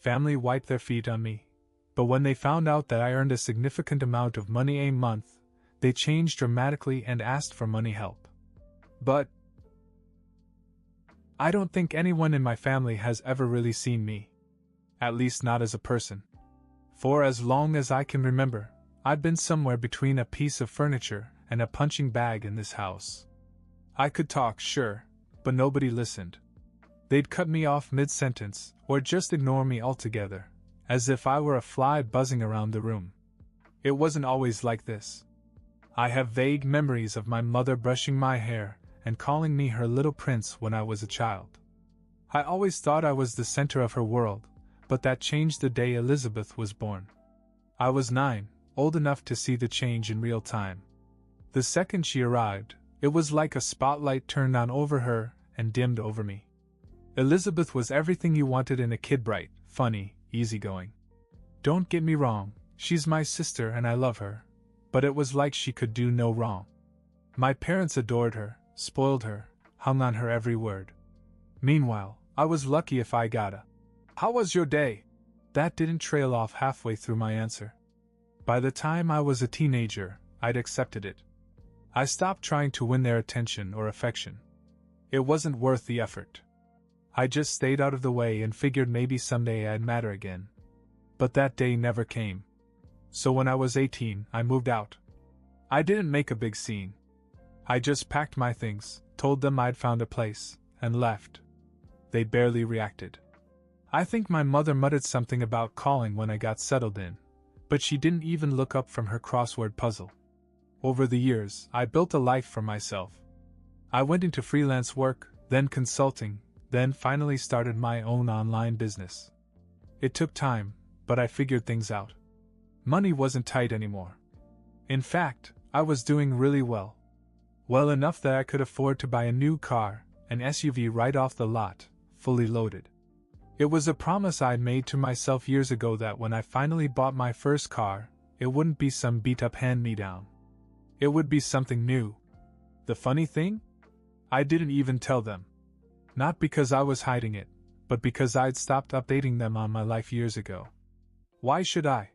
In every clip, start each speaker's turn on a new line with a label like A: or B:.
A: Family wiped their feet on me, but when they found out that I earned a significant amount of money a month, they changed dramatically and asked for money help. But I don't think anyone in my family has ever really seen me. At least not as a person. For as long as I can remember, I've been somewhere between a piece of furniture and a punching bag in this house. I could talk, sure, but nobody listened. They'd cut me off mid-sentence, or just ignore me altogether, as if I were a fly buzzing around the room. It wasn't always like this. I have vague memories of my mother brushing my hair and calling me her little prince when I was a child. I always thought I was the center of her world, but that changed the day Elizabeth was born. I was 9, old enough to see the change in real time. The second she arrived, it was like a spotlight turned on over her and dimmed over me. Elizabeth was everything you wanted in a kid: bright, funny, easygoing. Don't get me wrong, she's my sister and I love her, but it was like she could do no wrong. My parents adored her, spoiled her, hung on her every word. Meanwhile, I was lucky if I got a "How was your day?" That didn't trail off halfway through my answer. By the time I was a teenager, I'd accepted it. I stopped trying to win their attention or affection. It wasn't worth the effort. I just stayed out of the way and figured maybe someday I'd matter again. But that day never came. So when I was 18, I moved out. I didn't make a big scene. I just packed my things, told them I'd found a place, and left. They barely reacted. I think my mother muttered something about calling when I got settled in, but she didn't even look up from her crossword puzzle. Over the years, I built a life for myself. I went into freelance work, then consulting, then finally started my own online business. It took time, but I figured things out. Money wasn't tight anymore. In fact, I was doing really well. Well enough that I could afford to buy a new car, an SUV right off the lot, fully loaded. It was a promise I'd made to myself years ago that when I finally bought my first car, it wouldn't be some beat-up hand-me-down. It would be something new. The funny thing? I didn't even tell them. Not because I was hiding it, but because I'd stopped updating them on my life years ago. Why should I?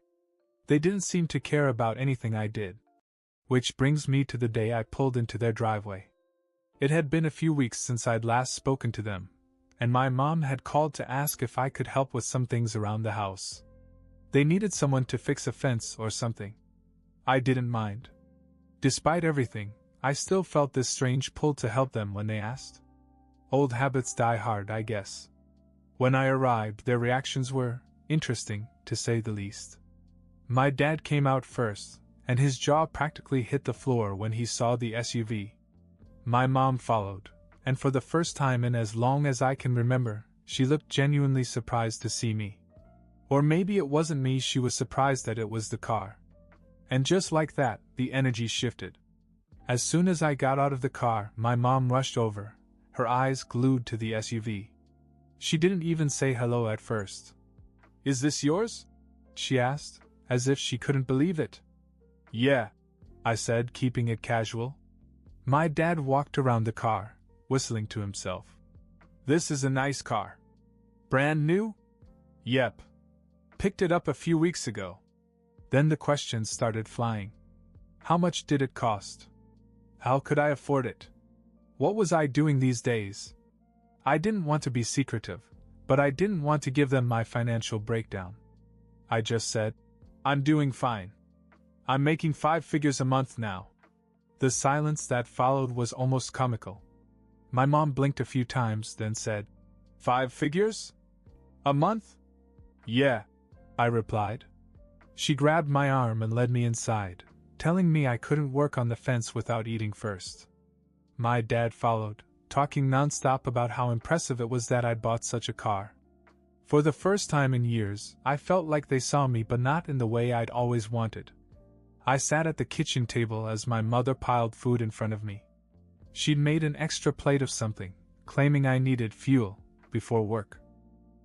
A: They didn't seem to care about anything I did. Which brings me to the day I pulled into their driveway. It had been a few weeks since I'd last spoken to them, and my mom had called to ask if I could help with some things around the house. They needed someone to fix a fence or something. I didn't mind. Despite everything, I still felt this strange pull to help them when they asked. Old habits die hard, I guess. When I arrived, their reactions were interesting, to say the least. My dad came out first, and his jaw practically hit the floor when he saw the SUV. My mom followed, and for the first time in as long as I can remember, she looked genuinely surprised to see me. Or maybe it wasn't me, she was surprised that it was the car. And just like that, the energy shifted. As soon as I got out of the car, my mom rushed over, her eyes glued to the SUV. She didn't even say hello at first. "Is this yours?" she asked, as if she couldn't believe it. "Yeah," I said, keeping it casual. My dad walked around the car, whistling to himself. "This is a nice car. Brand new?" "Yep. Picked it up a few weeks ago." Then the questions started flying. How much did it cost? How could I afford it? What was I doing these days? I didn't want to be secretive, but I didn't want to give them my financial breakdown. I just said, "I'm doing fine. I'm making 5 figures a month now." The silence that followed was almost comical. My mom blinked a few times, then said, "5 figures? A month?" "Yeah," I replied. She grabbed my arm and led me inside, telling me I couldn't work on the fence without eating first. My dad followed, talking nonstop about how impressive it was that I'd bought such a car. For the first time in years, I felt like they saw me, but not in the way I'd always wanted. I sat at the kitchen table as my mother piled food in front of me. She'd made an extra plate of something, claiming I needed fuel before work.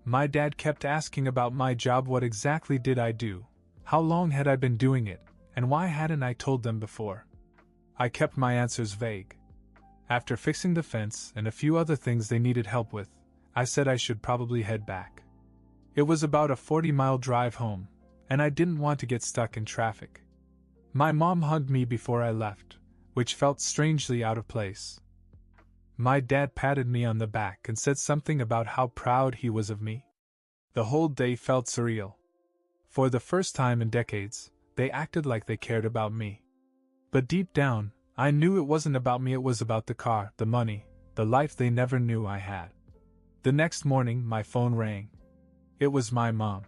A: My dad kept asking about my job. What exactly did I do? How long had I been doing it, and why hadn't I told them before? I kept my answers vague. After fixing the fence and a few other things they needed help with, I said I should probably head back. It was about a 40-mile drive home, and I didn't want to get stuck in traffic. My mom hugged me before I left, which felt strangely out of place. My dad patted me on the back and said something about how proud he was of me. The whole day felt surreal. For the first time in decades, they acted like they cared about me. But deep down, I knew it wasn't about me, it was about the car, the money, the life they never knew I had. The next morning, my phone rang. It was my mom.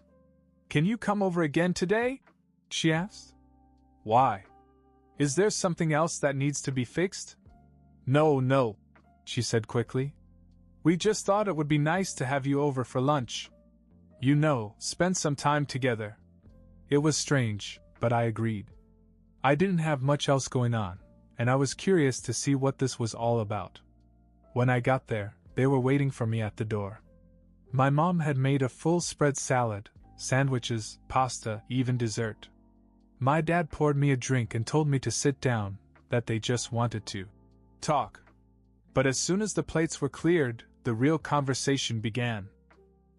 A: "Can you come over again today?" she asked. "Why? Is there something else that needs to be fixed?" No, she said quickly. "We just thought it would be nice to have you over for lunch. You know, spend some time together." It was strange, but I agreed. I didn't have much else going on, and I was curious to see what this was all about. When I got there, they were waiting for me at the door. My mom had made a full spread salad, sandwiches, pasta, even dessert. My dad poured me a drink and told me to sit down, that they just wanted to talk. But as soon as the plates were cleared, the real conversation began.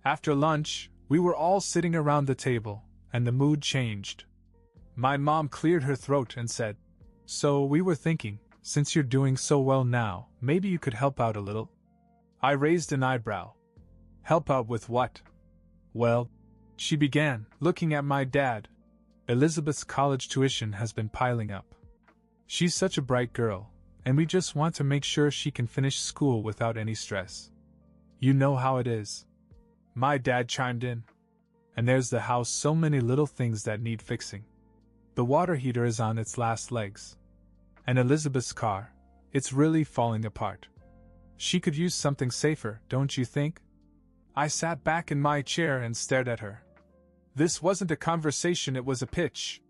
A: After lunch, we were all sitting around the table, and the mood changed. My mom cleared her throat and said, "So we were thinking, since you're doing so well now, maybe you could help out a little." I raised an eyebrow. "Help out with what?" "Well," she began, looking at my dad, "Elizabeth's college tuition has been piling up. She's such a bright girl, and we just want to make sure she can finish school without any stress. You know how it is." My dad chimed in. "And there's the house, so many little things that need fixing. The water heater is on its last legs. And Elizabeth's car, it's really falling apart. She could use something safer, don't you think?" I sat back in my chair and stared at her. This wasn't a conversation, it was a pitch.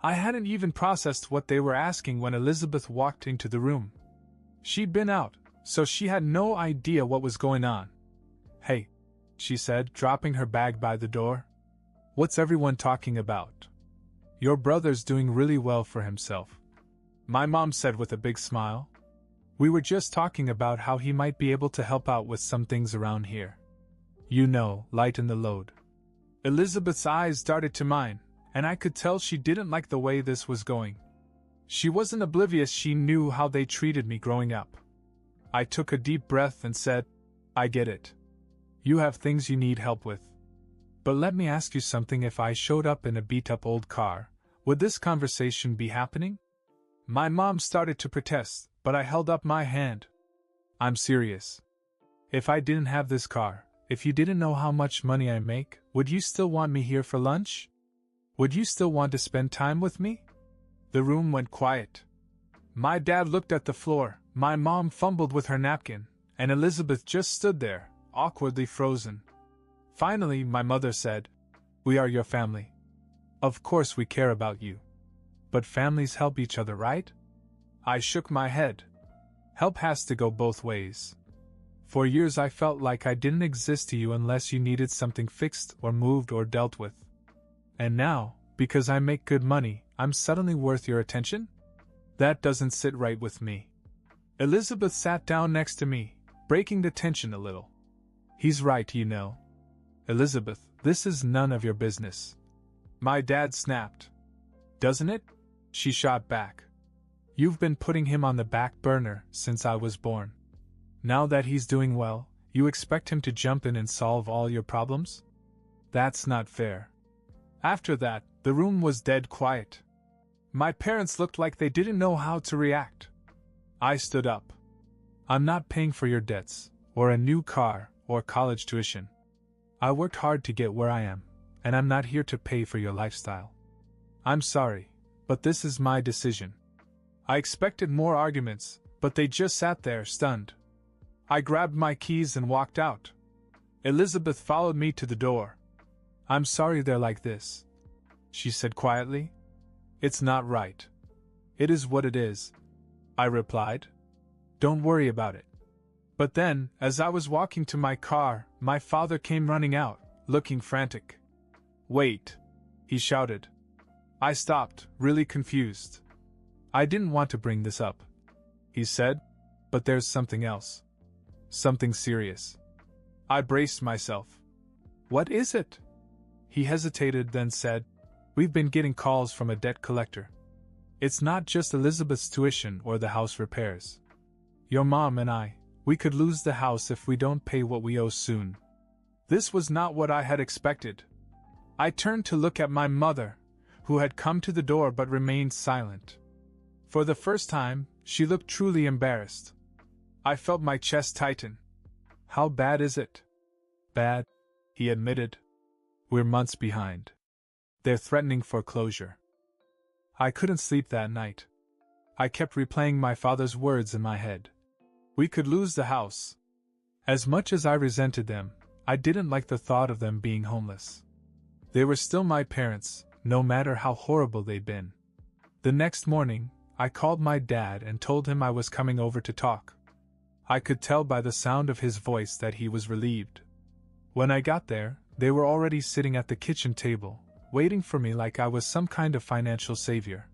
A: I hadn't even processed what they were asking when Elizabeth walked into the room. She'd been out, so she had no idea what was going on. "Hey," she said, dropping her bag by the door. "What's everyone talking about? Your brother's doing really well for himself," my mom said with a big smile. "We were just talking about how he might be able to help out with some things around here. You know, lighten the load." Elizabeth's eyes darted to mine, and I could tell she didn't like the way this was going. She wasn't oblivious, she knew how they treated me growing up. I took a deep breath and said, "I get it. You have things you need help with. But let me ask you something, if I showed up in a beat-up old car, would this conversation be happening?" My mom started to protest, but I held up my hand. "I'm serious. If I didn't have this car, if you didn't know how much money I make, would you still want me here for lunch? Would you still want to spend time with me?" The room went quiet. My dad looked at the floor, my mom fumbled with her napkin, and Elizabeth just stood there, awkwardly frozen. Finally, my mother said, "We are your family. Of course we care about you. But families help each other, right?" I shook my head. Help has to go both ways. For years I felt like I didn't exist to you unless you needed something fixed or moved or dealt with. And now, because I make good money, I'm suddenly worth your attention? That doesn't sit right with me. Elizabeth sat down next to me, breaking the tension a little. "He's right, you know. Elizabeth, this is none of your business." My dad snapped. "Doesn't it?" she shot back. "You've been putting him on the back burner since I was born. Now that he's doing well, you expect him to jump in and solve all your problems? That's not fair." After that, the room was dead quiet. My parents looked like they didn't know how to react. I stood up. "I'm not paying for your debts, or a new car, or college tuition. I worked hard to get where I am, and I'm not here to pay for your lifestyle. I'm sorry, but this is my decision." I expected more arguments, but they just sat there, stunned. I grabbed my keys and walked out. Elizabeth followed me to the door. "I'm sorry they're like this," she said quietly. "It's not right." "It is what it is," I replied. "Don't worry about it." But then, as I was walking to my car, my father came running out, looking frantic. "Wait!" he shouted. I stopped, really confused. "I didn't want to bring this up," he said, "but there's something else. Something serious." I braced myself. What is it? He hesitated, then said, We've been getting calls from a debt collector. It's not just Elizabeth's tuition or the house repairs. Your mom and we could lose the house if we don't pay what we owe soon. This was not what I had expected. I turned to look at my mother, who had come to the door but remained silent. For the first time, she looked truly embarrassed. I felt my chest tighten. How bad is it? Bad, he admitted. We're months behind. They're threatening foreclosure. I couldn't sleep that night. I kept replaying my father's words in my head. We could lose the house. As much as I resented them, I didn't like the thought of them being homeless. They were still my parents, no matter how horrible they'd been. The next morning, I called my dad and told him I was coming over to talk. I could tell by the sound of his voice that he was relieved. When I got there, they were already sitting at the kitchen table, waiting for me like I was some kind of financial savior.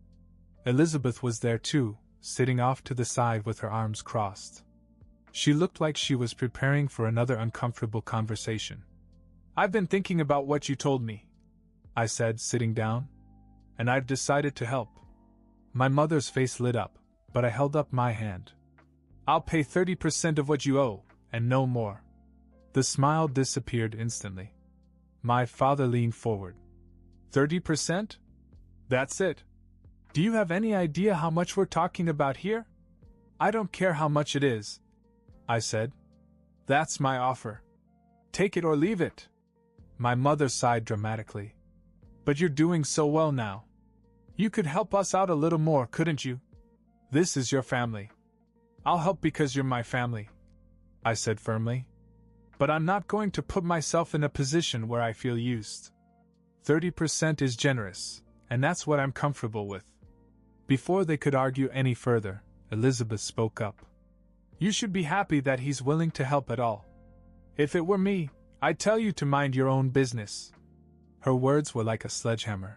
A: Elizabeth was there too, sitting off to the side with her arms crossed. She looked like she was preparing for another uncomfortable conversation. I've been thinking about what you told me, I said, sitting down, and I've decided to help. My mother's face lit up, but I held up my hand. I'll pay 30% of what you owe, and no more. The smile disappeared instantly. My father leaned forward. 30%? That's it. Do you have any idea how much we're talking about here? I don't care how much it is, I said. That's my offer. Take it or leave it. My mother sighed dramatically. But you're doing so well now. You could help us out a little more, couldn't you? This is your family. I'll help because you're my family, I said firmly. But I'm not going to put myself in a position where I feel used. 30% is generous, and that's what I'm comfortable with. Before they could argue any further, Elizabeth spoke up. You should be happy that he's willing to help at all. If it were me, I'd tell you to mind your own business. Her words were like a sledgehammer.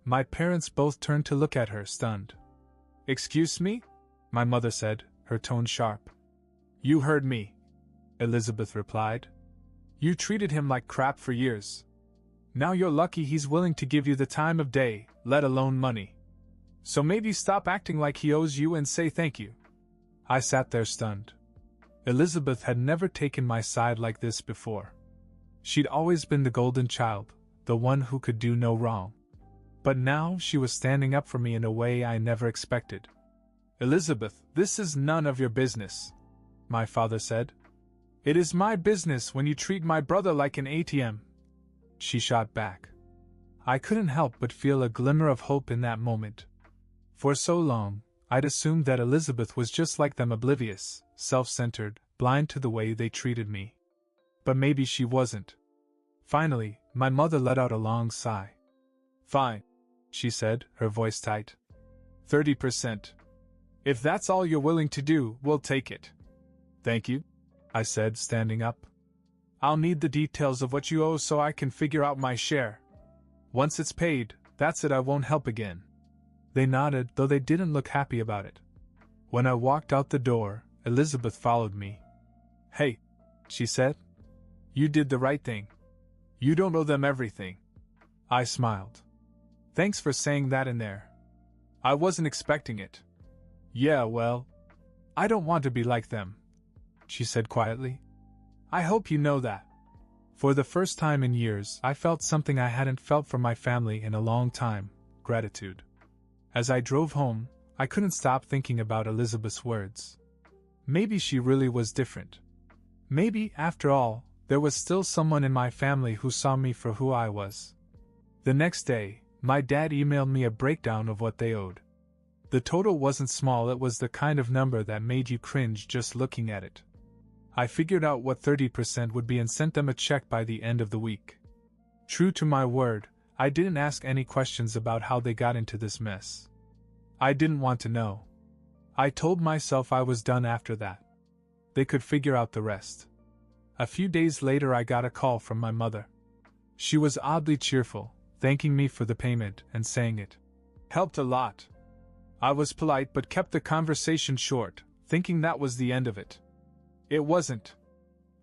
A: My parents both turned to look at her, stunned. Excuse me? My mother said, her tone sharp. You heard me, Elizabeth replied. You treated him like crap for years. Now you're lucky he's willing to give you the time of day, let alone money. So maybe stop acting like he owes you and say thank you. I sat there stunned. Elizabeth had never taken my side like this before. She'd always been the golden child, the one who could do no wrong. But now she was standing up for me in a way I never expected. Elizabeth, this is none of your business, my father said. It is my business when you treat my brother like an ATM. She shot back. I couldn't help but feel a glimmer of hope in that moment. For so long, I'd assumed that Elizabeth was just like them, oblivious, self-centered, blind to the way they treated me. But maybe she wasn't. Finally, my mother let out a long sigh. Fine, she said, her voice tight. 30%. If that's all you're willing to do, we'll take it. Thank you, I said, standing up. I'll need the details of what you owe so I can figure out my share. Once it's paid, that's it, I won't help again. They nodded, though they didn't look happy about it. When I walked out the door, Elizabeth followed me. Hey, she said. You did the right thing. You don't owe them everything. I smiled. Thanks for saying that in there. I wasn't expecting it. Yeah, well, I don't want to be like them, she said quietly. I hope you know that. For the first time in years, I felt something I hadn't felt from my family in a long time, gratitude. As I drove home, I couldn't stop thinking about Elizabeth's words. Maybe she really was different. Maybe, after all, there was still someone in my family who saw me for who I was. The next day, my dad emailed me a breakdown of what they owed. The total wasn't small, it was the kind of number that made you cringe just looking at it. I figured out what 30% would be and sent them a check by the end of the week. True to my word, I didn't ask any questions about how they got into this mess. I didn't want to know. I told myself I was done after that. They could figure out the rest. A few days later I got a call from my mother. She was oddly cheerful, thanking me for the payment and saying it helped a lot. I was polite but kept the conversation short, thinking that was the end of it. It wasn't.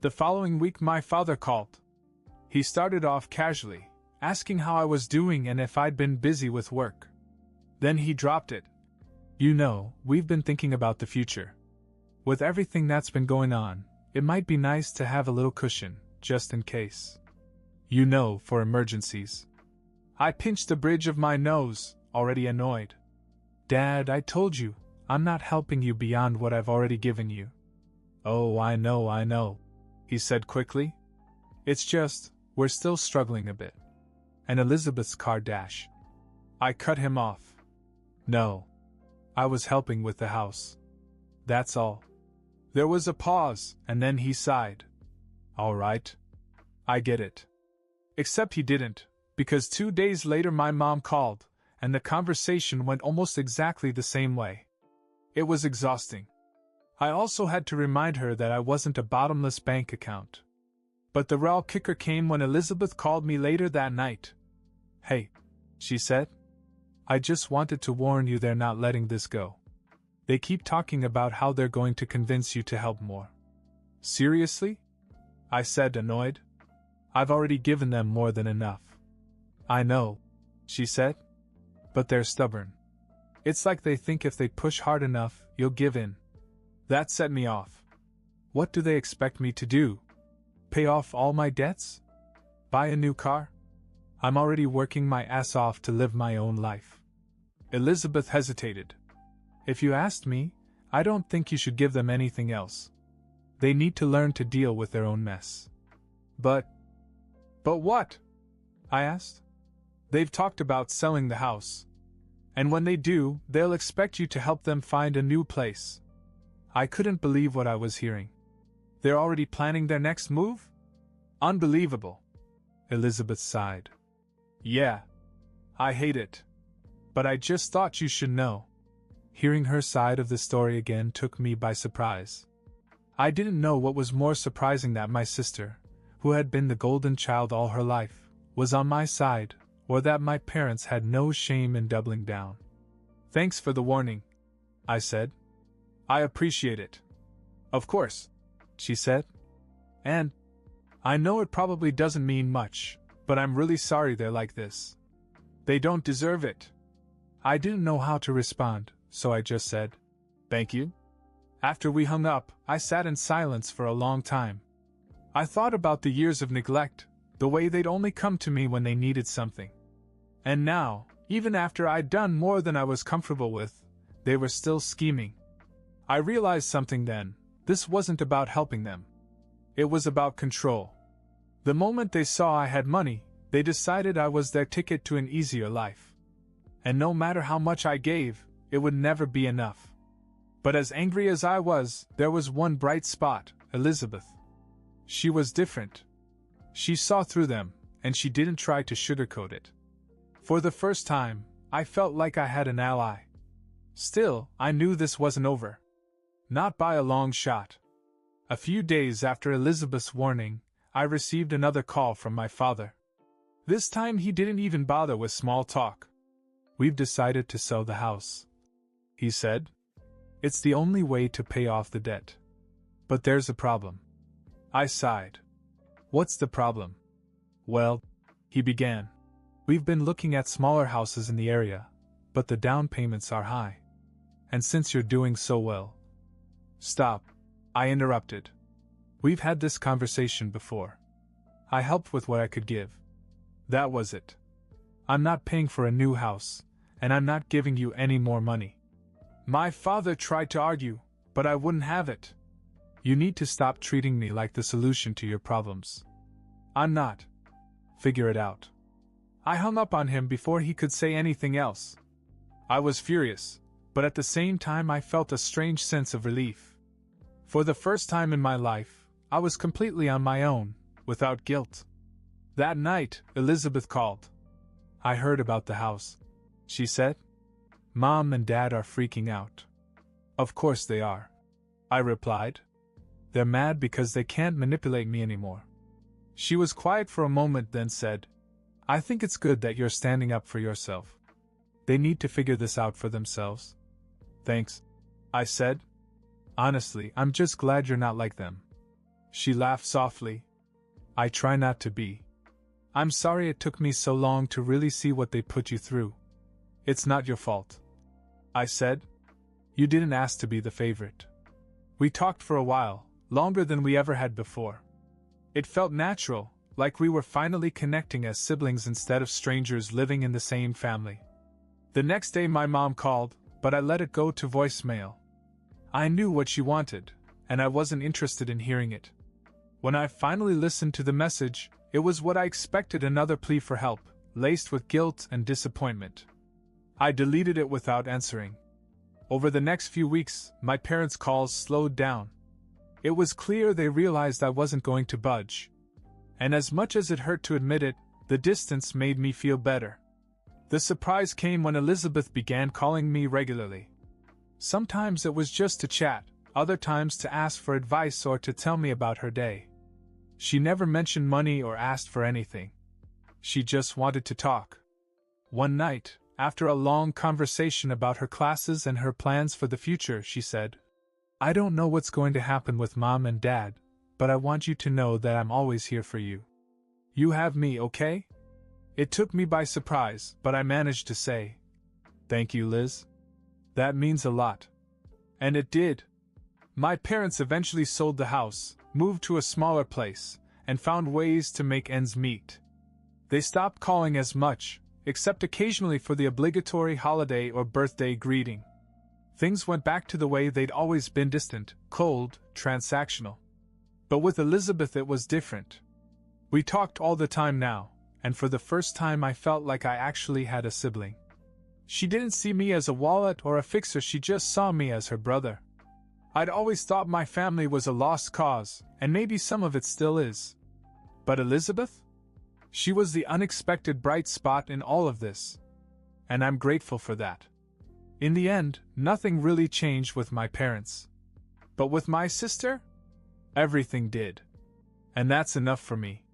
A: The following week my father called. He started off casually, asking how I was doing and if I'd been busy with work. Then he dropped it. You know, we've been thinking about the future. With everything that's been going on, it might be nice to have a little cushion, just in case. You know, for emergencies. I pinched the bridge of my nose, already annoyed. Dad, I told you, I'm not helping you beyond what I've already given you. Oh, I know, he said quickly. It's just, we're still struggling a bit. And Elizabeth's car dash. I cut him off. No. I was helping with the house. That's all. There was a pause, and then he sighed. All right. I get it. Except he didn't, because 2 days later my mom called, and the conversation went almost exactly the same way. It was exhausting. I also had to remind her that I wasn't a bottomless bank account. But the real kicker came when Elizabeth called me later that night. Hey, she said. I just wanted to warn you they're not letting this go. They keep talking about how they're going to convince you to help more. Seriously? I said, annoyed. I've already given them more than enough. I know, she said. But they're stubborn. It's like they think if they push hard enough, you'll give in. That set me off. What do they expect me to do? Pay off all my debts? Buy a new car? I'm already working my ass off to live my own life. Elizabeth hesitated. If you asked me, I don't think you should give them anything else. They need to learn to deal with their own mess. But what? I asked. They've talked about selling the house. And when they do, they'll expect you to help them find a new place. I couldn't believe what I was hearing. They're already planning their next move? Unbelievable. Elizabeth sighed. Yeah. I hate it. But I just thought you should know. Hearing her side of the story again took me by surprise. I didn't know what was more surprising, that my sister, who had been the golden child all her life, was on my side, or that my parents had no shame in doubling down. Thanks for the warning, I said. I appreciate it. Of course, she said. And I know it probably doesn't mean much, but I'm really sorry they're like this. They don't deserve it. I didn't know how to respond, so I just said, thank you. After we hung up, I sat in silence for a long time. I thought about the years of neglect, the way they'd only come to me when they needed something. And now, even after I'd done more than I was comfortable with, they were still scheming. I realized something then. This wasn't about helping them. It was about control. The moment they saw I had money, they decided I was their ticket to an easier life. And no matter how much I gave, it would never be enough. But as angry as I was, there was one bright spot, Elizabeth. She was different. She saw through them, and she didn't try to sugarcoat it. For the first time, I felt like I had an ally. Still, I knew this wasn't over. Not by a long shot. A few days after Elizabeth's warning, I received another call from my father. This time he didn't even bother with small talk. We've decided to sell the house, he said. It's the only way to pay off the debt. But there's a problem. I sighed. What's the problem? Well, he began. We've been looking at smaller houses in the area, but the down payments are high. And since you're doing so well... Stop, I interrupted. We've had this conversation before. I helped with what I could give. That was it. I'm not paying for a new house, and I'm not giving you any more money. My father tried to argue, but I wouldn't have it. You need to stop treating me like the solution to your problems. I'm not. Figure it out. I hung up on him before he could say anything else. I was furious, but at the same time I felt a strange sense of relief. For the first time in my life, I was completely on my own, without guilt. That night, Elizabeth called. I heard about the house, she said. Mom and Dad are freaking out. Of course they are, I replied. They're mad because they can't manipulate me anymore. She was quiet for a moment, then said, I think it's good that you're standing up for yourself. They need to figure this out for themselves. Thanks, I said. Honestly, I'm just glad you're not like them. She laughed softly. I try not to be, I'm sorry it took me so long to really see what they put you through. It's not your fault, I said. You didn't ask to be the favorite. We talked for a while, longer than we ever had before. It felt natural, like we were finally connecting as siblings instead of strangers living in the same family. The next day my mom called, but I let it go to voicemail. I knew what she wanted, and I wasn't interested in hearing it. When I finally listened to the message, it was what I expected, another plea for help, laced with guilt and disappointment. I deleted it without answering. Over the next few weeks, my parents' calls slowed down. It was clear they realized I wasn't going to budge. And as much as it hurt to admit it, the distance made me feel better. The surprise came when Elizabeth began calling me regularly. Sometimes it was just to chat, other times to ask for advice or to tell me about her day. She never mentioned money or asked for anything. She just wanted to talk. One night, after a long conversation about her classes and her plans for the future, she said, "I don't know what's going to happen with Mom and Dad, but I want you to know that I'm always here for you. You have me, okay?" It took me by surprise, but I managed to say, "Thank you, Liz. That means a lot." And it did. My parents eventually sold the house, moved to a smaller place, and found ways to make ends meet. They stopped calling as much, except occasionally for the obligatory holiday or birthday greeting. Things went back to the way they'd always been, distant, cold, transactional. But with Elizabeth it was different. We talked all the time now, and for the first time I felt like I actually had a sibling. She didn't see me as a wallet or a fixer, she just saw me as her brother. I'd always thought my family was a lost cause, and maybe some of it still is. But Elizabeth? She was the unexpected bright spot in all of this. And I'm grateful for that. In the end, nothing really changed with my parents. But with my sister? Everything did. And that's enough for me.